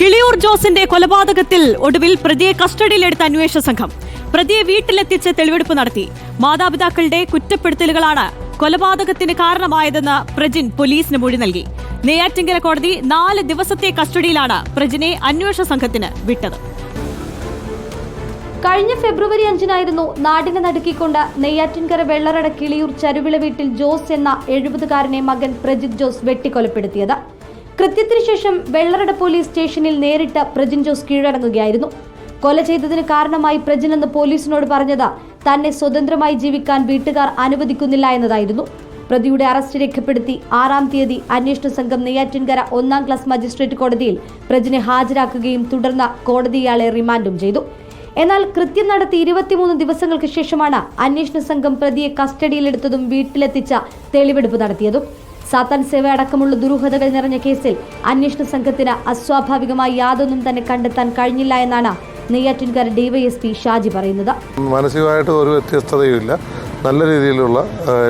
കിളിയൂർ ജോസിന്റെ കൊലപാതകത്തിൽ ഒടുവിൽ പ്രതിയെ കസ്റ്റഡിയിലെടുത്ത അന്വേഷണ സംഘം പ്രതിയെ വീട്ടിലെത്തിച്ച് തെളിവെടുപ്പ് നടത്തി. മാതാപിതാക്കളുടെ കുറ്റപ്പെടുത്തലുകളാണ് കൊലപാതകത്തിന് കാരണമായതെന്ന് പ്രജിൻ പോലീസിന് മൊഴി നൽകി. നെയ്യാറ്റിൻകര കോടതി 4 ദിവസത്തെ കസ്റ്റഡിയിലാണ് പ്രജിനെ അന്വേഷണ സംഘത്തിന് വിട്ടത്. കഴിഞ്ഞ ഫെബ്രുവരി 5-നായിരുന്നു നാടിനെ നടുക്കിക്കൊണ്ട് നെയ്യാറ്റിൻകര വെള്ളറട കിളിയൂർ ചരുവിള വീട്ടിൽ ജോസ് എന്ന 70-കാരനെ മകൻ പ്രജിത് ജോസ് വെട്ടിക്കൊലപ്പെടുത്തിയത്. കൃത്യത്തിനു ശേഷം വെള്ളറട പോലീസ് സ്റ്റേഷനിൽ നേരിട്ട് പ്രജിൻ ജോസ് കീഴടങ്ങുകയായിരുന്നു. കൊല ചെയ്തതിന് കാരണമായി പ്രജിൻ എന്ന് പോലീസിനോട് പറഞ്ഞത് തന്നെ സ്വതന്ത്രമായി ജീവിക്കാൻ വീട്ടുകാർ അനുവദിക്കുന്നില്ല എന്നതായിരുന്നു. പ്രതിയുടെ അറസ്റ്റ് രേഖപ്പെടുത്തി 6-ാം തീയതി അന്വേഷണ സംഘം നെയ്യാറ്റിൻകര 1-ാം ക്ലാസ് മജിസ്ട്രേറ്റ് കോടതിയിൽ പ്രജിനെ ഹാജരാക്കുകയും തുടർന്ന് കോടതി ഇയാളെ റിമാൻഡും ചെയ്തു. എന്നാൽ കൃത്യം നടത്തി 23 ദിവസങ്ങൾക്ക് ശേഷമാണ് അന്വേഷണ സംഘം പ്രതിയെ കസ്റ്റഡിയിലെടുത്തതും വീട്ടിലെത്തിച്ച തെളിവെടുപ്പ് നടത്തിയതും. സാത്താൻ സേവ അടക്കമുള്ള ദുരൂഹതകൾ നിറഞ്ഞ കേസിൽ അന്വേഷണ സംഘത്തിന് അസ്വാഭാവികമായി യാതൊന്നും തന്നെ കണ്ടെത്താൻ കഴിഞ്ഞില്ല എന്നാണ് നെയ്യാറ്റിൻകര ഡിവൈഎസ്പി ഷാജി പറയുന്നത്. മാനസികമായിട്ട് ഒരു വ്യത്യസ്തതയുമില്ല, നല്ല രീതിയിലുള്ള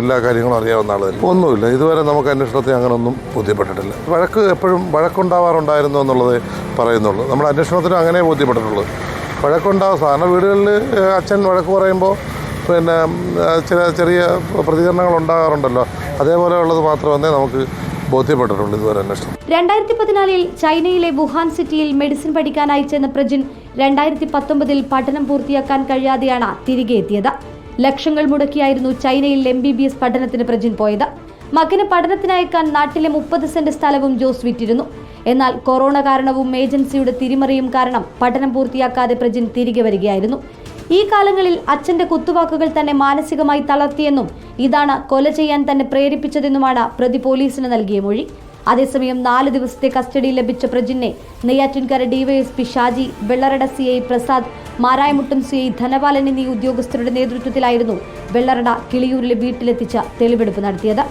എല്ലാ കാര്യങ്ങളും അറിയാവുന്ന ആളുകൾ ഒന്നുമില്ല. ഇതുവരെ നമുക്ക് അന്വേഷണത്തിൽ അങ്ങനെയൊന്നും ബോധ്യപ്പെട്ടിട്ടില്ല. എപ്പോഴും വഴക്കുണ്ടാവാറുണ്ടായിരുന്നു എന്നുള്ളത് പറയുന്നുള്ളൂ. നമ്മൾ അന്വേഷണത്തിനും അങ്ങനെ ബോധ്യപ്പെട്ടിട്ടുള്ളൂ. വഴക്കുണ്ടാവും. സാധാരണ വീടുകളിൽ അച്ഛൻ വഴക്ക് പറയുമ്പോൾ പിന്നെ ചെറിയ പ്രതികരണങ്ങൾ ഉണ്ടാകാറുണ്ടല്ലോ, അതേപോലെയുള്ളത് മാത്രമേ നമുക്ക് ബോധ്യപ്പെട്ടിട്ടുള്ളൂ ഇതുവരെ അന്വേഷണം. 2014-ൽ ചൈനയിലെ വുഹാൻ സിറ്റിയിൽ മെഡിസിൻ പഠിക്കാനായി ചെന്ന പ്രജിൻ 2019-ൽ പഠനം പൂർത്തിയാക്കാൻ കഴിയാതെയാണ് തിരികെ എത്തിയത്. ലക്ഷങ്ങൾ മുടക്കിയായിരുന്നു ചൈനയിൽ MBBS പഠനത്തിന് പ്രജിൻ പോയത്. മകന് പഠനത്തിനയക്കാൻ നാട്ടിലെ 30 സെന്റ് സ്ഥലവും ജോസ് വിറ്റിരുന്നു. എന്നാൽ കൊറോണ കാരണവും ഏജൻസിയുടെ തിരിമറിയും കാരണം പഠനം പൂർത്തിയാക്കാതെ പ്രജിൻ തിരികെ വരികയായിരുന്നു. ഈ കാലങ്ങളിൽ അച്ഛന്റെ കുത്തുവാക്കുകൾ തന്നെ മാനസികമായി തളർത്തിയെന്നും ഇതാണ് കൊല ചെയ്യാൻ തന്നെ പ്രേരിപ്പിച്ചതെന്നുമാണ് പ്രതി പോലീസിന് നൽകിയ മൊഴി. അതേസമയം 4 ദിവസത്തെ കസ്റ്റഡിയിൽ ലഭിച്ച പ്രജിനെ Neyyattinkara DYSP Shaji, Vellarada CI Prasad, Marayamuttom CI Dhanapalan എന്നീ ഉദ്യോഗസ്ഥരുടെ നേതൃത്വത്തിലായിരുന്നു വെള്ളറട കിളിയൂരിലെ വീട്ടിലെത്തിച്ച തെളിവെടുപ്പ് നടത്തിയത്.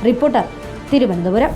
റിപ്പോർട്ടർ, തിരുവനന്തപുരം.